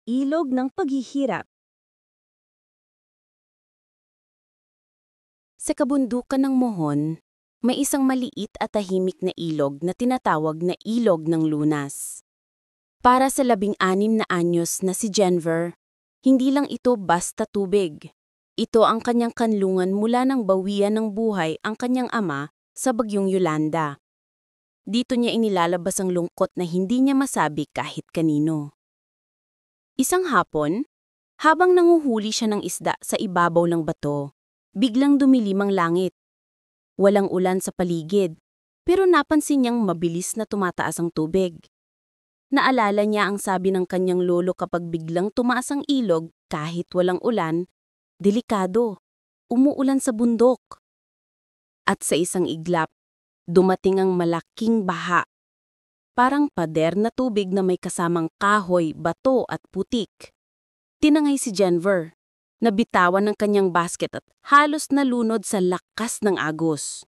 ilog ng paghihirap. Sa kabundukan ng Mohon, may isang maliit at tahimik na ilog na tinatawag na Ilog ng Lunas. Para sa 16 na anyos na si Jenver, hindi lang ito basta tubig. Ito ang kanyang kanlungan mula nang bawian ng buhay ang kanyang ama sa bagyong Yolanda. Dito niya inilalabas ang lungkot na hindi niya masabi kahit kanino. Isang hapon, habang nanguhuli siya ng isda sa ibabaw ng bato, biglang dumilim ang langit. Walang ulan sa paligid, pero napansin niyang mabilis na tumataas ang tubig. Naalala niya ang sabi ng kanyang lolo kapag biglang tumaas ang ilog kahit walang ulan, delikado, umuulan sa bundok. At sa isang iglap, dumating ang malaking baha. Parang pader na tubig na may kasamang kahoy, bato at putik. Tinangay si Jenver. Nabitawan ng kanyang basket at halos nalunod sa lakas ng agos.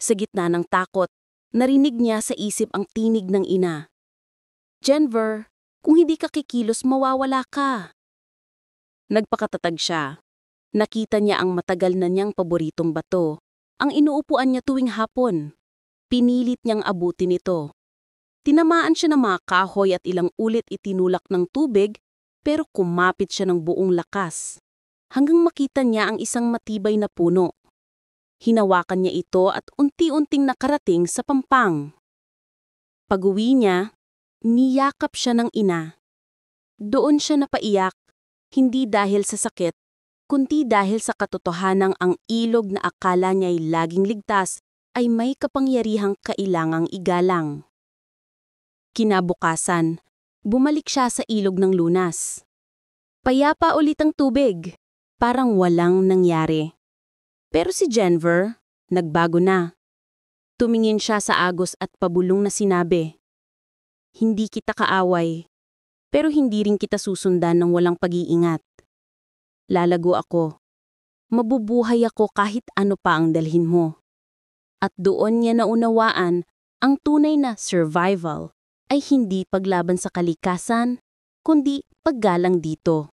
Sa gitna ng takot, narinig niya sa isip ang tinig ng ina. Jenver, kung hindi ka kikilos mawawala ka. Nagpakatatag siya. Nakita niya ang matagal na niyang paboritong bato, ang inuupuan niya tuwing hapon. Pinilit niyang abutin ito. Tinamaan siya ng mga kahoy at ilang ulit itinulak ng tubig, pero kumapit siya ng buong lakas, hanggang makita niya ang isang matibay na puno. Hinawakan niya ito at unti-unting nakarating sa pampang. Pag-uwi niya, niyakap siya ng ina. Doon siya napaiyak, hindi dahil sa sakit, kundi dahil sa katotohanang ang ilog na akala niya'y laging ligtas ay may kapangyarihang kailangang igalang. Kinabukasan, bumalik siya sa Ilog ng Lunas. Payapa ulit ang tubig, parang walang nangyari. Pero si Jenver, nagbago na. Tumingin siya sa agos at pabulong na sinabi, "Hindi kita kaaway, pero hindi rin kita susundan ng walang pag-iingat. Lalago ako. Mabubuhay ako kahit ano pa ang dalhin mo." At doon niya naunawaan ang tunay na survival ay hindi paglaban sa kalikasan, kundi paggalang dito.